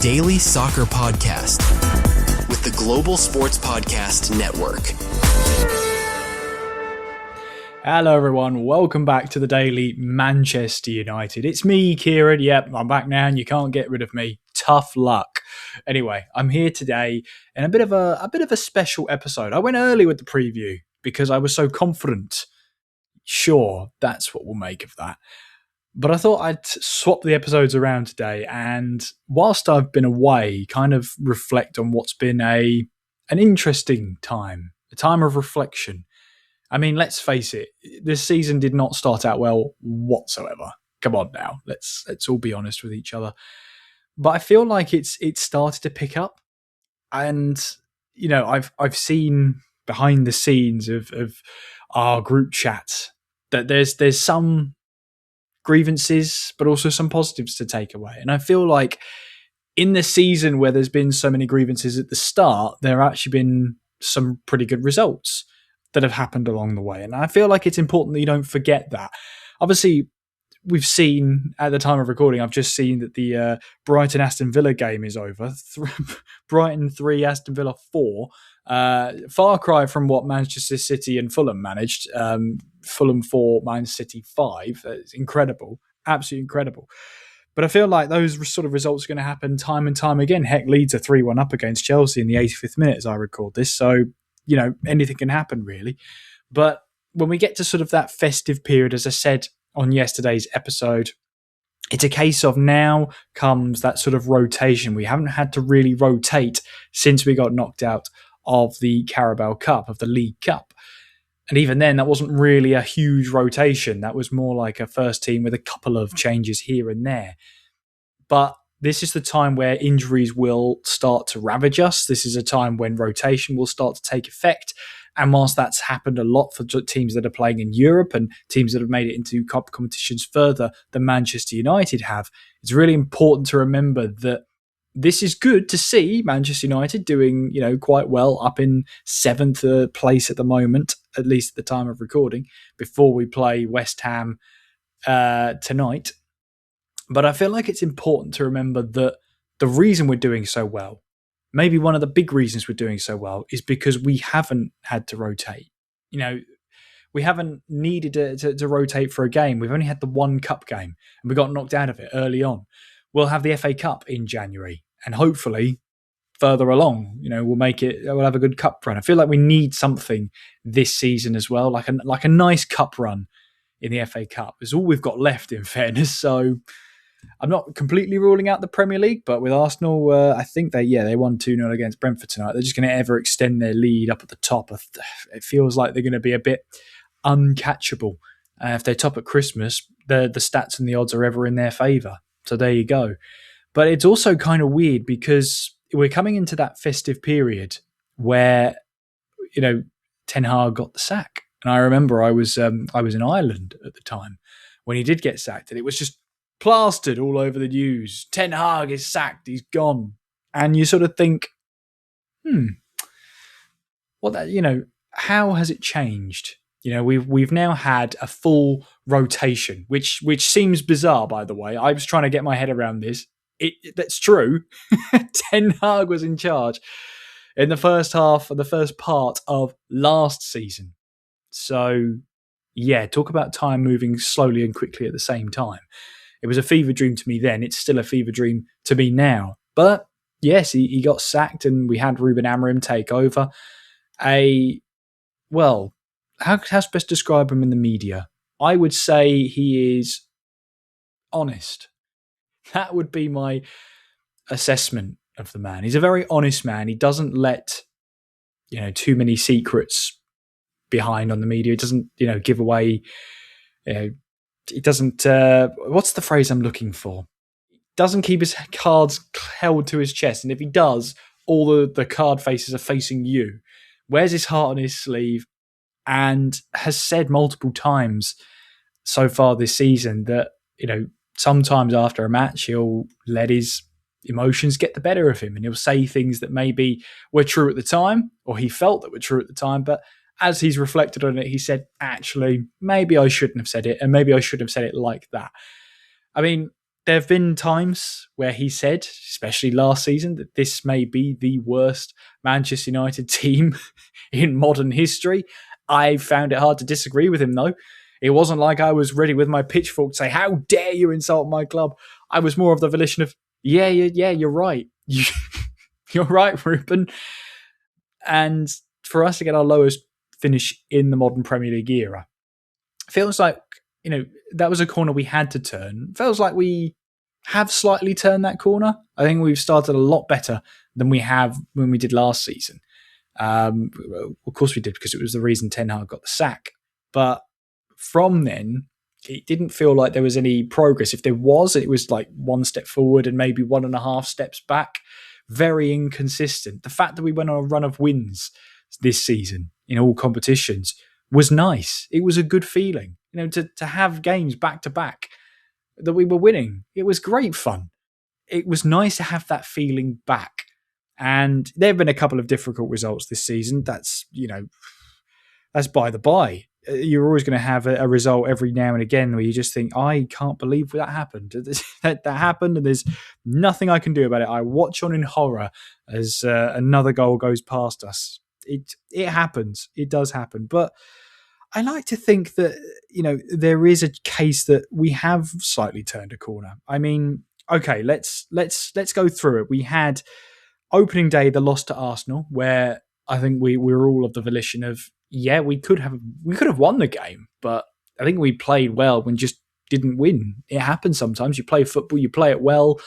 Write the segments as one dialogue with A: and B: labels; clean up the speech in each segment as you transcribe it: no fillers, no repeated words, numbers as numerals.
A: daily soccer podcast with the Global Sports Podcast Network.
B: Hello everyone, welcome back to the Daily Manchester United. It's me, Kieran. Yep, I'm back now and you can't get rid of me. Tough luck. Anyway, I'm here today in a bit of a special episode. I went early with the preview because I was so confident. Sure, that's what we'll make of that. But I thought I'd swap the episodes around today, and whilst I've been away, kind of reflect on what's been an interesting time, a time of reflection. I mean, let's face it, this season did not start out well whatsoever. Come on now, let's all be honest with each other. But I feel like it's started to pick up, and you know, I've seen behind the scenes of our group chat that there's some grievances, but also some positives to take away. And I feel like in the season where there's been so many grievances at the start, there have actually been some pretty good results that have happened along the way. And I feel like it's important that you don't forget that. Obviously, we've seen, at the time of recording, I've just seen that the Brighton-Aston Villa game is over. Brighton 3, Aston Villa 4. Far cry from what Manchester City and Fulham managed. Fulham 4, Man City 5. It's incredible. Absolutely incredible. But I feel like those sort of results are going to happen time and time again. Heck, Leeds are 3-1 up against Chelsea in the 85th minute as I record this. So, you know, anything can happen really. But when we get to sort of that festive period, as I said on yesterday's episode, it's a case of now comes that sort of rotation. We haven't had to really rotate since we got knocked out of the Carabao Cup, of the League Cup. And even then, that wasn't really a huge rotation. That was more like a first team with a couple of changes here and there. But this is the time where injuries will start to ravage us. This is a time when rotation will start to take effect. And whilst that's happened a lot for teams that are playing in Europe and teams that have made it into cup competitions further than Manchester United have, it's really important to remember that this is good to see Manchester United doing, you know, quite well, up in 7th place at the moment, at least at the time of recording, before we play West Ham tonight. But I feel like it's important to remember that the reason we're doing so well, maybe one of the big reasons we're doing so well, is because we haven't had to rotate. You know, we haven't needed to rotate for a game. We've only had the one cup game and we got knocked out of it early on. We'll have the FA Cup in January and hopefully further along, you know, we'll have a good cup run. I feel like we need something this season as well, like a nice cup run in the FA Cup. It's all we've got left, in fairness. So I'm not completely ruling out the Premier League, but with Arsenal, I think they won 2-0 against Brentford tonight. They're just going to ever extend their lead up at the top. It feels like they're going to be a bit uncatchable. If they top at Christmas, the stats and the odds are ever in their favour. So there you go. But it's also kind of weird because we're coming into that festive period where, you know, Ten Hag got the sack. And I remember I was in Ireland at the time when he did get sacked, and it was just plastered all over the news. Ten Hag is sacked, he's gone. And you sort of think, how has it changed? You know, we've now had a full rotation, which seems bizarre, by the way. I was trying to get my head around this. That's true. Ten Hag was in charge in the first half of the first part of last season. So, yeah, talk about time moving slowly and quickly at the same time. It was a fever dream to me then. It's still a fever dream to me now. But, yes, he got sacked and we had Ruben Amirim take over. How's best describe him in the media? I would say he is honest. That would be my assessment of the man. He's a very honest man. He doesn't let, you know, too many secrets behind on the media. He doesn't, you know, give away, you know, he doesn't, what's the phrase I'm looking for? Doesn't keep his cards held to his chest. And if he does, all the card faces are facing you. Wears his heart on his sleeve and has said multiple times so far this season that, you know, sometimes after a match, he'll let his emotions get the better of him and he'll say things that maybe were true at the time or he felt that were true at the time. But as he's reflected on it, he said, actually, maybe I shouldn't have said it and maybe I should have said it like that. I mean, there have been times where he said, especially last season, that this may be the worst Manchester United team in modern history. I found it hard to disagree with him, though. It wasn't like I was ready with my pitchfork to say, how dare you insult my club? I was more of the volition of, yeah, you're right. You're right, Ruben. And for us to get our lowest finish in the modern Premier League era, feels like, that was a corner we had to turn. Feels like we have slightly turned that corner. I think we've started a lot better than we have when we did last season. Of course we did, because it was the reason Ten Hag got the sack. But from then, it didn't feel like there was any progress. If there was, it was like one step forward and maybe 1.5 steps back. Very inconsistent. The fact that we went on a run of wins this season in all competitions was nice. It was a good feeling. To have games back to back that we were winning. It was great fun. It was nice to have that feeling back. And there have been a couple of difficult results this season. That's by the by. You're always going to have a result every now and again where you just think, I can't believe that happened. that happened, and there's nothing I can do about it. I watch on in horror as another goal goes past us. It happens. It does happen. But I like to think that, there is a case that we have slightly turned a corner. I mean, okay, let's go through it. We had opening day, the loss to Arsenal, where I think we were all of the volition of, we could have won the game, but I think we played well and just didn't win. It happens sometimes. You play football, you play it well,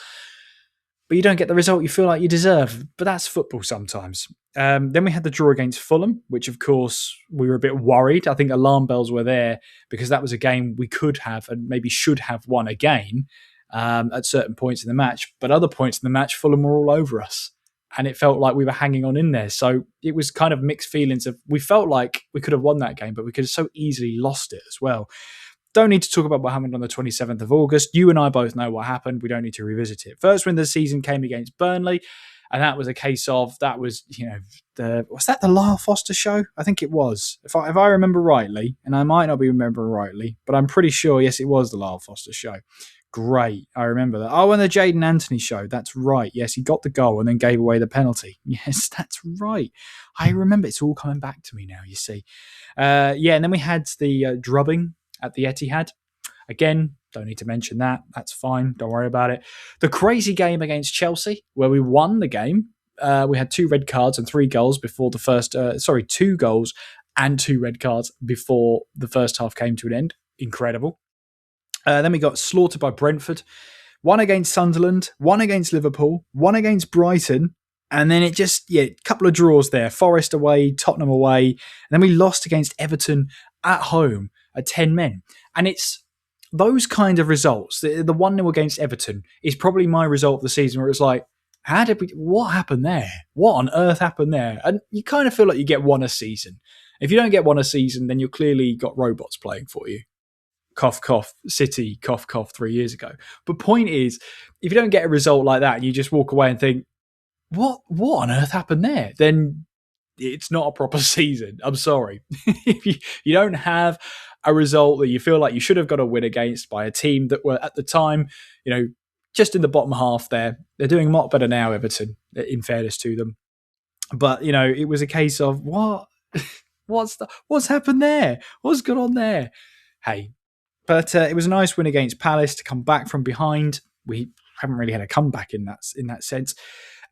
B: but you don't get the result you feel like you deserve. But that's football sometimes. Then we had the draw against Fulham, which of course we were a bit worried. I think alarm bells were there because that was a game we could have and maybe should have won again at certain points in the match. But other points in the match, Fulham were all over us. And it felt like we were hanging on in there. So it was kind of mixed feelings of, we felt like we could have won that game, but we could have so easily lost it as well. Don't need to talk about what happened on the 27th of August. You and I both know what happened. We don't need to revisit it. First win of the season came against Burnley. And that was a case of, was that the Lyle Foster show? I think it was. If I remember rightly, and I might not be remembering rightly, but I'm pretty sure, yes, it was the Lyle Foster show. Great. I remember that. Oh, and the Jaden Anthony show. That's right. Yes, he got the goal and then gave away the penalty. Yes, that's right. I remember. It's all coming back to me now, you see. And then we had the drubbing at the Etihad. Again, don't need to mention that. That's fine. Don't worry about it. The crazy game against Chelsea, where we won the game. We had 2 red cards and 3 goals before the first... 2 goals and 2 red cards before the first half came to an end. Incredible. Then we got slaughtered by Brentford, 1 against Sunderland, 1 against Liverpool, 1 against Brighton, and then it just, a couple of draws there. Forest away, Tottenham away, and then we lost against Everton at home at 10 men. And it's those kind of results. The 1-0 against Everton is probably my result of the season where it's like, what happened there? What on earth happened there? And you kind of feel like you get 1 a season. If you don't get 1 a season, then you've clearly got robots playing for you. Cough, cough, City, cough, cough 3 years ago. But point is, if you don't get a result like that and you just walk away and think, what on earth happened there? Then it's not a proper season. I'm sorry. If you don't have a result that you feel like you should have got a win against by a team that were at the time, just in the bottom half there. They're doing a lot better now, Everton, in fairness to them. But, it was a case of, what's happened there? What's gone on there? Hey, but it was a nice win against Palace to come back from behind. We haven't really had a comeback in that sense.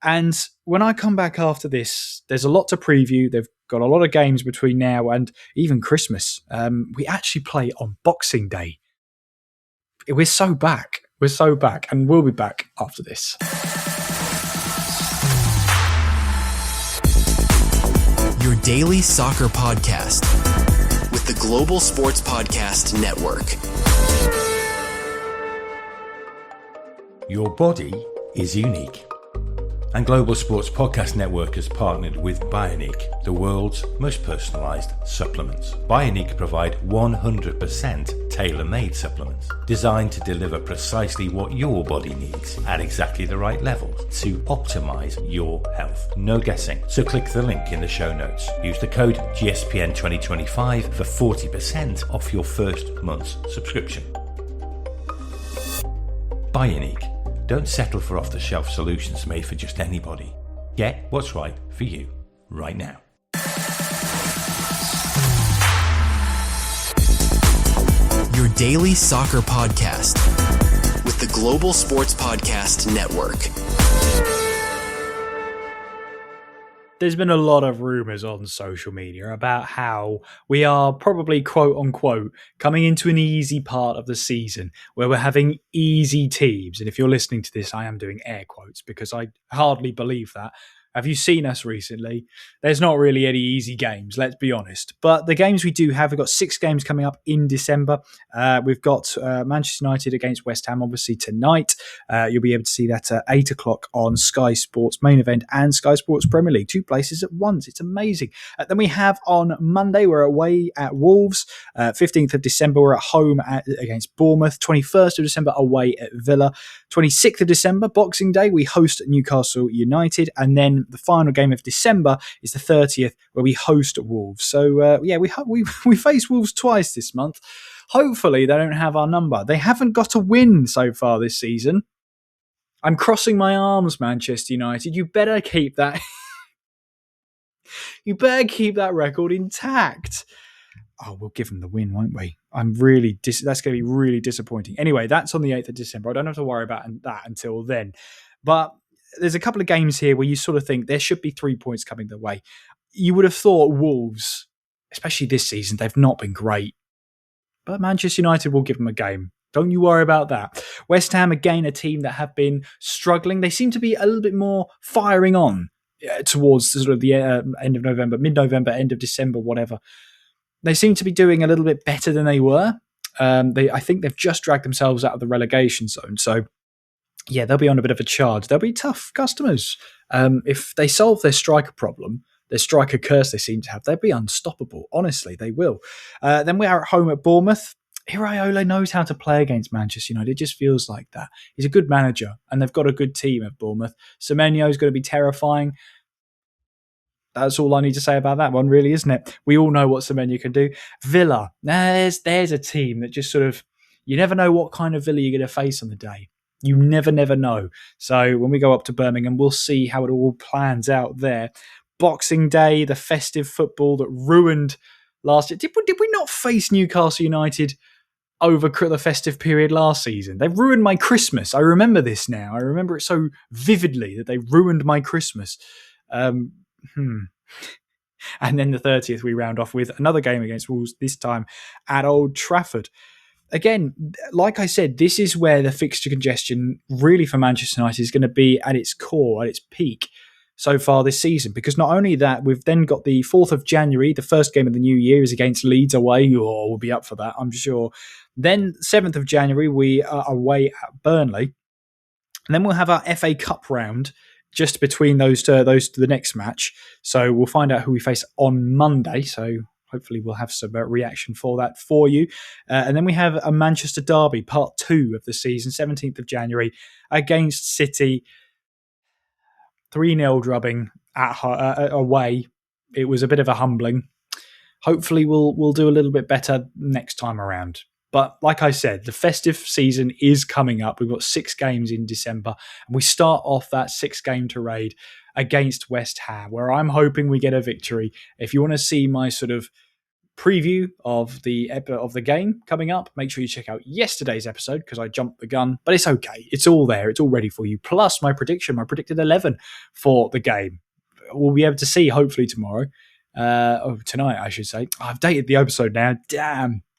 B: And when I come back after this, there's a lot to preview. They've got a lot of games between now and even Christmas. We actually play on Boxing Day. We're so back. And we'll be back after this.
A: Your daily soccer podcast with the Global Sports Podcast Network.
C: Your body is unique. And Global Sports Podcast Network has partnered with Bionic, the world's most personalised supplements. Bionic provide 100% tailor-made supplements designed to deliver precisely what your body needs at exactly the right levels to optimise your health. No guessing. So click the link in the show notes. Use the code GSPN2025 for 40% off your first month's subscription. Buy Unique. Don't settle for off-the-shelf solutions made for just anybody. Get what's right for you right now.
A: Your daily soccer podcast with the Global Sports Podcast Network.
B: There's been a lot of rumours on social media about how we are probably, quote unquote, coming into an easy part of the season where we're having easy teams. And if you're listening to this, I am doing air quotes because I hardly believe that. Have you seen us recently? There's not really any easy games, let's be honest. But the games we do have, we've got 6 games coming up in December. We've got Manchester United against West Ham, obviously, tonight. You'll be able to see that at 8 o'clock on Sky Sports Main Event and Sky Sports Premier League. 2 places at once. It's amazing. Then we have on Monday, we're away at Wolves. 15th of December, we're at home against Bournemouth. 21st of December, away at Villa. 26th of December, Boxing Day, we host Newcastle United. And then the final game of December is the 30th, where we host Wolves. So, we face Wolves twice this month. Hopefully, they don't have our number. They haven't got a win so far this season. I'm crossing my arms, Manchester United. You better keep that. You better keep that record intact. Oh, we'll give them the win, won't we? I'm really that's going to be really disappointing. Anyway, that's on the 8th of December. I don't have to worry about that until then. But there's a couple of games here where you sort of think there should be 3 points coming their way. You would have thought Wolves, especially this season, they've not been great. But Manchester United will give them a game. Don't you worry about that. West Ham, again, a team that have been struggling. They seem to be a little bit more firing on towards sort of the end of November, mid-November, end of December, whatever. They seem to be doing a little bit better than they were. I think they've just dragged themselves out of the relegation zone. So, yeah, they'll be on a bit of a charge. They'll be tough customers. If they solve their striker problem, their striker curse they seem to have, they'll be unstoppable. Honestly, they will. Then we are at home at Bournemouth. Iraola knows how to play against Manchester United. It just feels like that. He's a good manager, and they've got a good team at Bournemouth. Semenyo's going to be terrifying. That's all I need to say about that one, really, isn't it? We all know what Semenyo can do. Villa. There's a team that just sort of, you never know what kind of Villa you're going to face on the day. You never know. So when we go up to Birmingham, we'll see how it all plans out there. Boxing Day, the festive football that ruined last year. Did we not face Newcastle United over the festive period last season? They ruined my Christmas. I remember this now. I remember it so vividly that they ruined my Christmas. And then the 30th, we round off with another game against Wolves, this time at Old Trafford. Again, like I said, this is where the fixture congestion really for Manchester United is going to be at its core, at its peak so far this season. Because not only that, we've then got the 4th of January, the first game of the new year is against Leeds away. Oh, we'll be up for that, I'm sure. Then 7th of January, we are away at Burnley. And then we'll have our FA Cup round just between those to the next match. So we'll find out who we face on Monday. So hopefully we'll have some reaction for that for you. And then we have a Manchester derby, part 2 of the season, 17th of January against City. 3-0 drubbing away. It was a bit of a humbling. Hopefully we'll do a little bit better next time around. But like I said, the festive season is coming up. We've got 6 games in December. And we start off that 6-game tirade against West Ham, where I'm hoping we get a victory. If you want to see my sort of preview of the game coming up, make sure you check out yesterday's episode because I jumped the gun. But it's okay. It's all there. It's all ready for you. Plus my predicted 11 for the game. We'll be able to see hopefully tomorrow. Tonight, I should say. I've dated the episode now.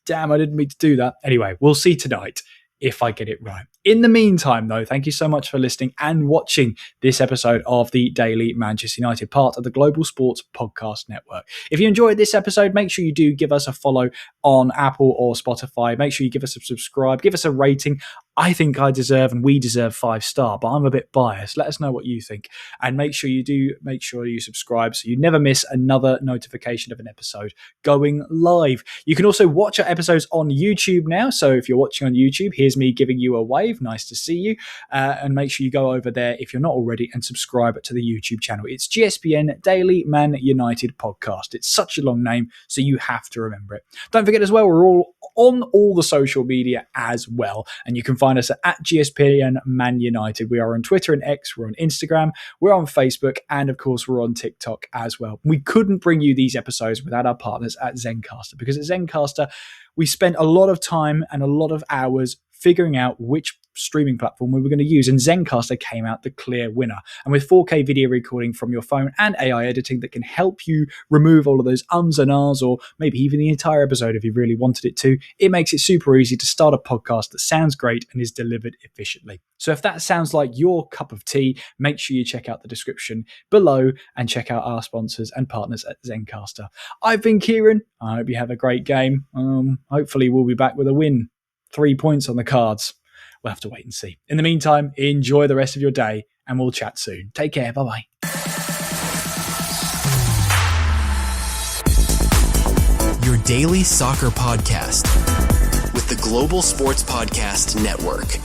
B: Damn, I didn't mean to do that. Anyway, we'll see tonight if I get it right. In the meantime, though, thank you so much for listening and watching this episode of the Daily Manchester United, part of the Global Sports Podcast Network. If you enjoyed this episode, make sure you do give us a follow on Apple or Spotify. Make sure you give us a subscribe, give us a rating. I think I deserve and we deserve 5-star, but I'm a bit biased. Let us know what you think. And make sure you subscribe so you never miss another notification of an episode going live. You can also watch our episodes on YouTube now. So if you're watching on YouTube, here's me giving you a wave. Nice to see you. And make sure you go over there if you're not already and subscribe to the YouTube channel. It's GSPN Daily Man United Podcast. It's such a long name, so you have to remember it. Don't forget as well, we're all on all the social media as well. And you can find us at gspnmanunited. We are on Twitter and X. We're on Instagram. We're on Facebook. And of course, we're on TikTok as well. We couldn't bring you these episodes without our partners at Zencastr, because at Zencastr, we spent a lot of time and a lot of hours figuring out which streaming platform we were going to use, and Zencastr came out the clear winner. And with 4K video recording from your phone and AI editing that can help you remove all of those ums and ahs, or maybe even the entire episode if you really wanted it to, it makes it super easy to start a podcast that sounds great and is delivered efficiently. So if that sounds like your cup of tea, make sure you check out the description below and check out our sponsors and partners at Zencastr. I've been Kieran. I hope you have a great game. Hopefully we'll be back with a win. 3 points on the cards. We'll have to wait and see. In the meantime, enjoy the rest of your day, and we'll chat soon. Take care. Bye-bye.
A: Your daily soccer podcast with the Global Sports Podcast Network.